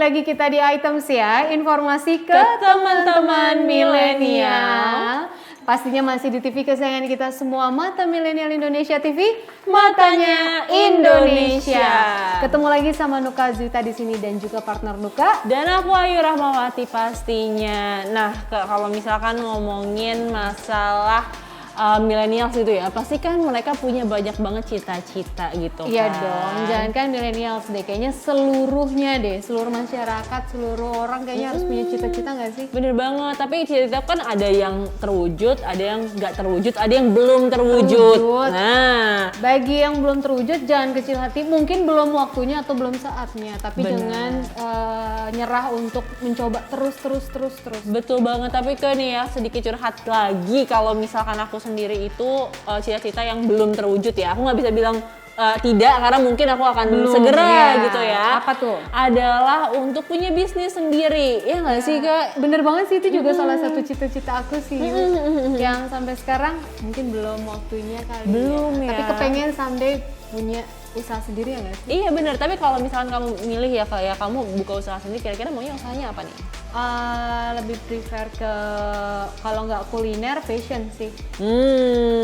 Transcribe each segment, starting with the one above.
lagi kita di Items ya, informasi ke teman-teman milenial. Pastinya masih di TV kesayangan kita semua, Mata Milenial Indonesia TV, matanya Indonesia. Ketemu lagi sama Nuka Zuita di sini dan juga partner Nuka. Dan aku Ayu Rahmawati pastinya. Nah, kalau misalkan ngomongin masalah milenials itu ya, pasti kan mereka punya banyak banget cita-cita gitu kan. Iya dong, jangan kan milenials deh, kayaknya seluruhnya deh, seluruh masyarakat, seluruh orang kayaknya harus punya cita-cita nggak sih? Bener banget, tapi cita-cita kan ada yang terwujud, ada yang nggak terwujud, ada yang belum terwujud. Nah, bagi yang belum terwujud jangan kecil hati, mungkin belum waktunya atau belum saatnya, tapi jangan nyerah untuk mencoba terus. Betul banget, tapi kan nih ya sedikit curhat lagi, kalau misalkan aku sendiri itu cita-cita yang belum terwujud ya, aku nggak bisa bilang tidak, karena mungkin aku akan segera gitu ya. Apa tuh? Adalah untuk punya bisnis sendiri, ya nggak sih Kak? Bener banget sih, itu juga salah satu cita-cita aku sih, yang sampai sekarang mungkin belum waktunya kali. Belum ya. Tapi kepengen someday punya usaha sendiri ya nggak sih? Iya bener, tapi kalau misalkan kamu milih ya kayak kamu buka usaha sendiri, kira-kira maunya usahanya apa nih? Lebih prefer ke kalau nggak kuliner, fashion sih.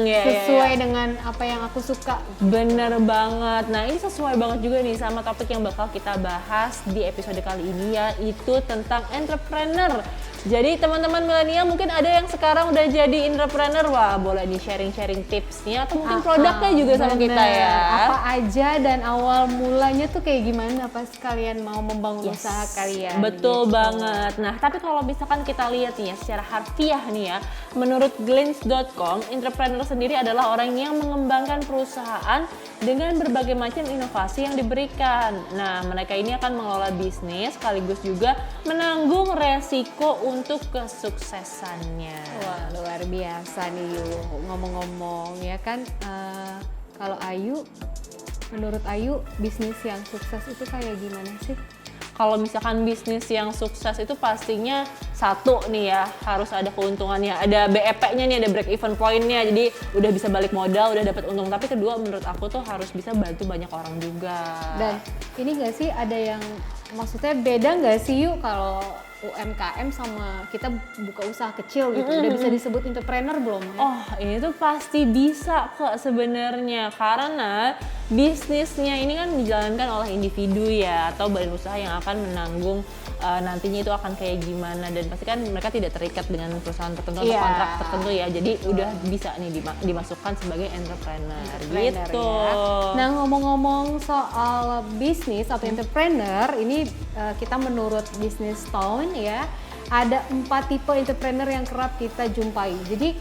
Sesuai dengan apa yang aku suka. Bener banget. Nah ini sesuai banget juga nih sama topik yang bakal kita bahas di episode kali ini, yaitu tentang entrepreneur. Jadi teman-teman milenial mungkin ada yang sekarang udah jadi entrepreneur, wah boleh di sharing-sharing tipsnya atau mungkin produknya juga sama kita ya. Apa aja dan awal mulanya tuh kayak gimana pas kalian mau membangun usaha kalian. Betul gitu. banget. Nah tapi kalau misalkan kita lihat nih ya secara harfiah nih ya, menurut Glints.com, entrepreneur sendiri adalah orang yang mengembangkan perusahaan dengan berbagai macam inovasi yang diberikan. Nah mereka ini akan mengelola bisnis sekaligus juga menanggung resiko untuk kesuksesannya. Wah luar biasa nih ngomong-ngomong ya kan. Kalau Ayu, menurut Ayu bisnis yang sukses itu kayak gimana sih? Kalau misalkan bisnis yang sukses itu pastinya satu nih ya, harus ada keuntungannya, ada BEP-nya nih, ada break even point-nya, jadi udah bisa balik modal, udah dapat untung. Tapi kedua menurut aku tuh harus bisa bantu banyak orang juga. Dan ini nggak sih ada yang maksudnya beda nggak sih yuk kalau UMKM sama kita buka usaha kecil gitu, udah bisa disebut entrepreneur belum? Oh ini tuh pasti bisa kok sebenarnya, karena bisnisnya ini kan dijalankan oleh individu ya, atau badan usaha yang akan menanggung nantinya itu akan kayak gimana, dan pasti kan mereka tidak terikat dengan perusahaan tertentu atau kontrak tertentu ya, jadi udah bisa nih dimasukkan sebagai entrepreneur gitu. Ya. Nah ngomong-ngomong soal bisnis atau entrepreneur, ini kita menurut Business Town ya, ada 4 tipe entrepreneur yang kerap kita jumpai. Jadi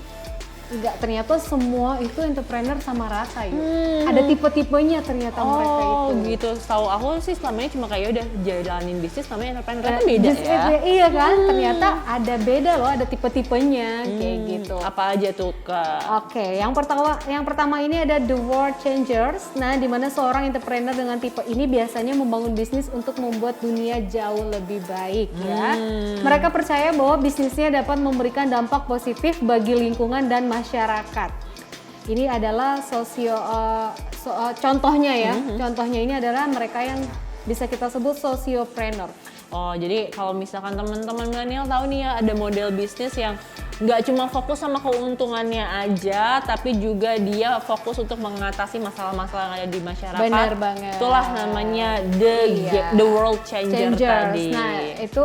enggak, ternyata semua itu entrepreneur sama rata ya. Ada tipe-tipenya ternyata mereka itu. Oh gitu, setahu aku sih selama ini cuma kayak udah jalanin bisnis namanya entrepreneur, ternyata beda ya. Iya kan, ternyata ada beda loh, ada tipe-tipenya kayak gitu. Apa aja tuh Kak? Oke, yang pertama ini ada The World Changers. Nah, di mana seorang entrepreneur dengan tipe ini biasanya membangun bisnis untuk membuat dunia jauh lebih baik ya. Mereka percaya bahwa bisnisnya dapat memberikan dampak positif bagi lingkungan dan masyarakat. Ini adalah contohnya ya. Contohnya ini adalah mereka yang bisa kita sebut sociopreneur. Oh, jadi kalau misalkan teman-teman milenial tahu nih ya, ada model bisnis yang nggak cuma fokus sama keuntungannya aja, tapi juga dia fokus untuk mengatasi masalah-masalah yang ada di masyarakat. Benar banget. Itulah namanya the world changers tadi. Nah, itu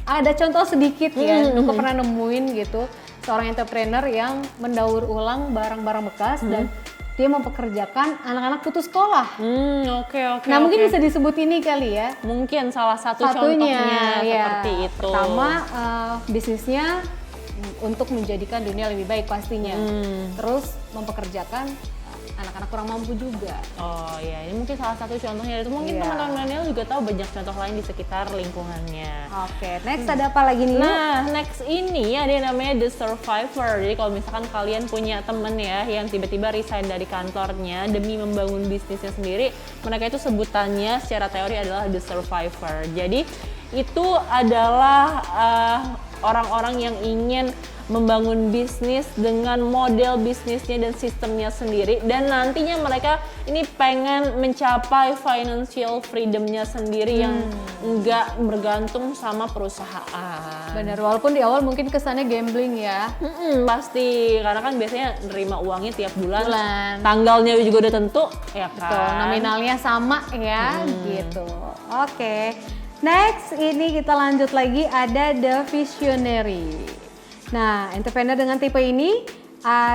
ada contoh sedikit ya, aku pernah nemuin gitu, seorang entrepreneur yang mendaur ulang barang-barang bekas dan dia mempekerjakan anak-anak putus sekolah. Oke. Nah mungkin bisa disebut ini kali ya. Mungkin salah satu contohnya seperti itu. Pertama bisnisnya untuk menjadikan dunia lebih baik pastinya. Terus mempekerjakan anak-anak kurang mampu juga. Oh ya, ini mungkin salah satu contohnya. Itu mungkin teman-teman milenial juga tahu banyak contoh lain di sekitar lingkungannya. Oke, next ada apa lagi nih? Nah, next ini ada yang namanya The Survivor. Jadi kalau misalkan kalian punya temen ya yang tiba-tiba resign dari kantornya demi membangun bisnisnya sendiri, mereka itu sebutannya secara teori adalah The Survivor. Jadi itu adalah orang-orang yang ingin membangun bisnis dengan model bisnisnya dan sistemnya sendiri, dan nantinya mereka ini pengen mencapai financial freedomnya sendiri yang nggak bergantung sama perusahaan. Bener, walaupun di awal mungkin kesannya gambling ya. Pasti, karena kan biasanya nerima uangnya tiap bulan. Tanggalnya juga udah tentu, ya kan? Betul, nominalnya sama ya, gitu. Oke, next ini kita lanjut lagi, ada the visionary. Nah, entrepreneur dengan tipe ini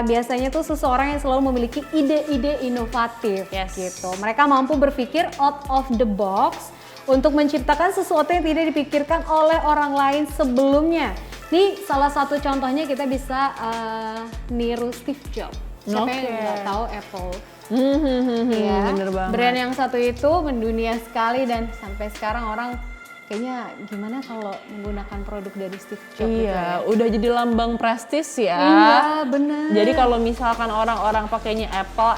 biasanya tuh seseorang yang selalu memiliki ide-ide inovatif, gitu. Mereka mampu berpikir out of the box untuk menciptakan sesuatu yang tidak dipikirkan oleh orang lain sebelumnya. Nih salah satu contohnya kita bisa niru Steve Jobs. Siapa yang nggak tahu Apple? Iya, bener banget. Brand yang satu itu mendunia sekali dan sampai sekarang orang kayaknya gimana kalau menggunakan produk dari Steve Jobs. Iya, udah jadi lambang prestis ya. Iya, benar. Jadi kalau misalkan orang-orang pakainya Apple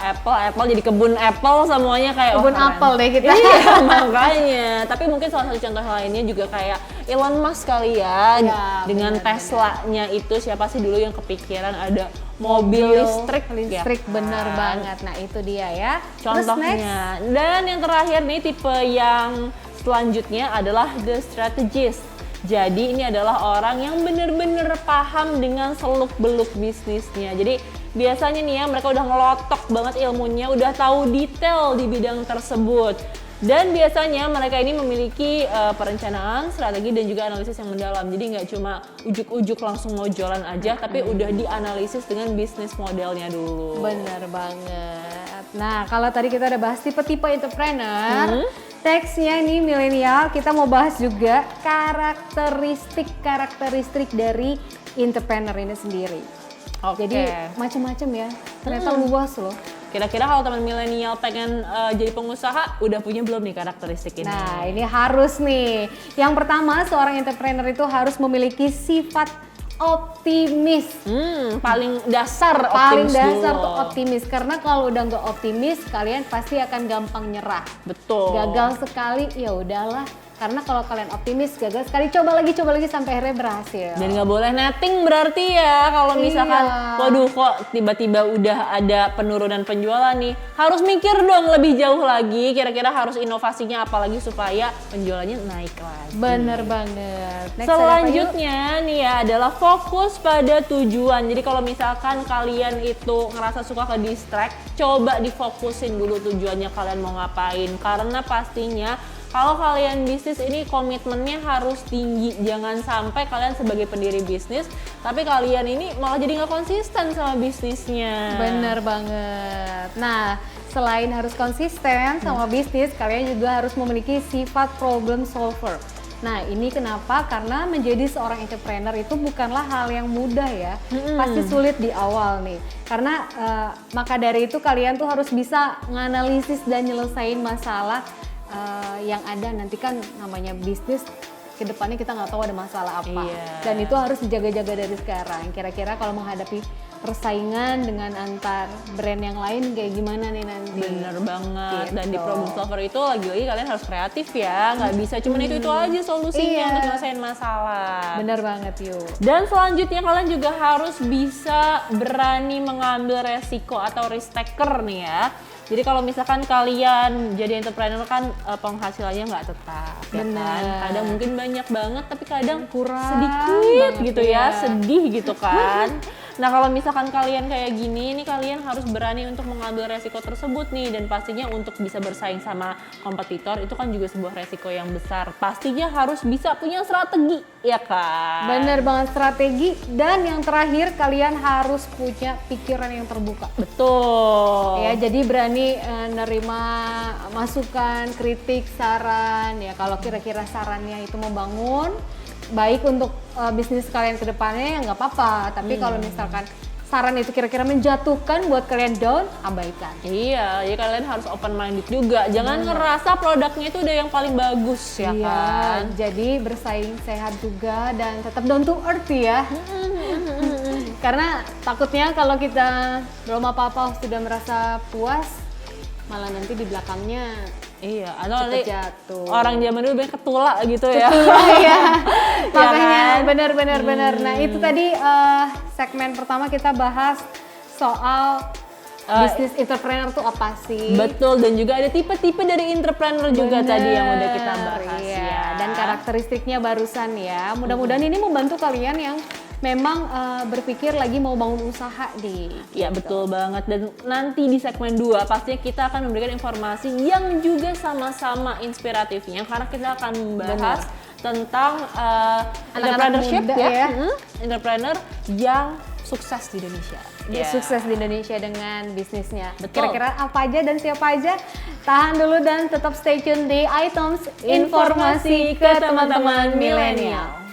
jadi kebun Apple semuanya kayak kebun apel deh kita. Iya, makanya. Tapi mungkin salah satu contoh lainnya juga kayak Elon Musk kali ya, dengan Tesla-nya itu siapa sih dulu yang kepikiran ada mobil listrik ya, bener banget. Nah, itu dia ya. Contohnya. Dan yang terakhir nih tipe yang selanjutnya adalah the strategist. Jadi ini adalah orang yang bener-bener paham dengan seluk-beluk bisnisnya. Jadi biasanya nih ya mereka udah ngelotok banget ilmunya, udah tahu detail di bidang tersebut. Dan biasanya mereka ini memiliki perencanaan, strategi dan juga analisis yang mendalam. Jadi nggak cuma ujuk-ujuk langsung mau jualan aja, tapi udah dianalisis dengan bisnis modelnya dulu. Bener banget. Nah, kalau tadi kita udah bahas tipe-tipe entrepreneur, nextnya nih milenial, kita mau bahas juga karakteristik dari entrepreneur ini sendiri. Jadi macam-macam ya, ternyata luas loh. Kira-kira kalau teman milenial pengen jadi pengusaha, udah punya belum nih karakteristik ini? Nah, ini harus nih. Yang pertama, seorang entrepreneur itu harus memiliki sifat optimis. Paling dasar Tuh optimis. Karena kalau udah nggak optimis, kalian pasti akan gampang nyerah. Betul. Gagal sekali, ya udahlah. Karena kalau kalian optimis, gagal sekali, coba lagi sampai akhirnya berhasil. Dan nggak boleh netting berarti ya. Kalau misalkan, waduh kok tiba-tiba udah ada penurunan penjualan nih, harus mikir dong lebih jauh lagi. Kira-kira harus inovasinya apalagi supaya penjualannya naik lagi. Bener banget. Selanjutnya nih ya adalah fokus pada tujuan. Jadi kalau misalkan kalian itu ngerasa suka ke distract, coba difokusin dulu tujuannya kalian mau ngapain. Karena pastinya kalau kalian bisnis ini komitmennya harus tinggi. Jangan sampai kalian sebagai pendiri bisnis, tapi kalian ini malah jadi nggak konsisten sama bisnisnya. Bener banget. Nah, selain harus konsisten sama bisnis, kalian juga harus memiliki sifat problem solver. Nah, ini kenapa? Karena menjadi seorang entrepreneur itu bukanlah hal yang mudah ya. Pasti sulit di awal nih. Karena maka dari itu kalian tuh harus bisa nganalisis dan nyelesain masalah yang ada. Nanti kan namanya bisnis, kedepannya kita nggak tahu ada masalah apa. Dan itu harus dijaga-jaga dari sekarang. Kira-kira kalau menghadapi persaingan dengan antar brand yang lain kayak gimana nih nanti? Bener banget. Gitu. Dan di problem solver itu lagi-lagi kalian harus kreatif ya. Nggak bisa cuma itu aja solusinya untuk nyelesain masalah. Bener banget yuk. Dan selanjutnya kalian juga harus bisa berani mengambil resiko atau risk taker nih ya. Jadi kalau misalkan kalian jadi entrepreneur kan penghasilannya nggak tetap, ya kan? Kadang mungkin banyak banget, tapi kadang kurang sedikit gitu ya, sedih gitu kan. Nah kalau misalkan kalian kayak gini, ini kalian harus berani untuk mengambil resiko tersebut nih. Dan pastinya untuk bisa bersaing sama kompetitor itu kan juga sebuah resiko yang besar. Pastinya harus bisa punya strategi, ya kan? Bener banget, strategi. Dan yang terakhir kalian harus punya pikiran yang terbuka. Betul. Ya, jadi berani nerima masukan, kritik, saran. Ya kalau kira-kira sarannya itu membangun, baik untuk bisnis kalian ke depannya ya nggak apa-apa. Tapi kalau misalkan saran itu kira-kira menjatuhkan buat kalian down, abaikan. Iya, jadi kalian harus open minded juga. Jangan ngerasa produknya itu udah yang paling bagus ya kan. Jadi bersaing sehat juga dan tetap down to earth ya. Karena takutnya kalau kita belum apa-apa sudah merasa puas, malah nanti di belakangnya atau jatuh. Orang zaman dulu banyak ketula gitu ya. Iya. Makanya kan? benar. Nah itu tadi segmen pertama kita bahas soal bisnis entrepreneur tuh apa sih? Betul, dan juga ada tipe-tipe dari entrepreneur juga tadi yang udah kita bahas iya. ya. Dan karakteristiknya barusan ya. Mudah-mudahan ini membantu kalian yang memang berpikir lagi mau bangun usaha nih. Ya betul banget, dan nanti di segmen 2 pastinya kita akan memberikan informasi yang juga sama-sama inspiratifnya karena kita akan membahas tentang entrepreneurship muda ya, ya. Entrepreneur yang sukses di Indonesia. Dia sukses di Indonesia dengan bisnisnya. Betul. Kira-kira apa aja dan siapa aja? Tahan dulu dan tetap stay tune di iTunes Informasi ke teman-teman milenial.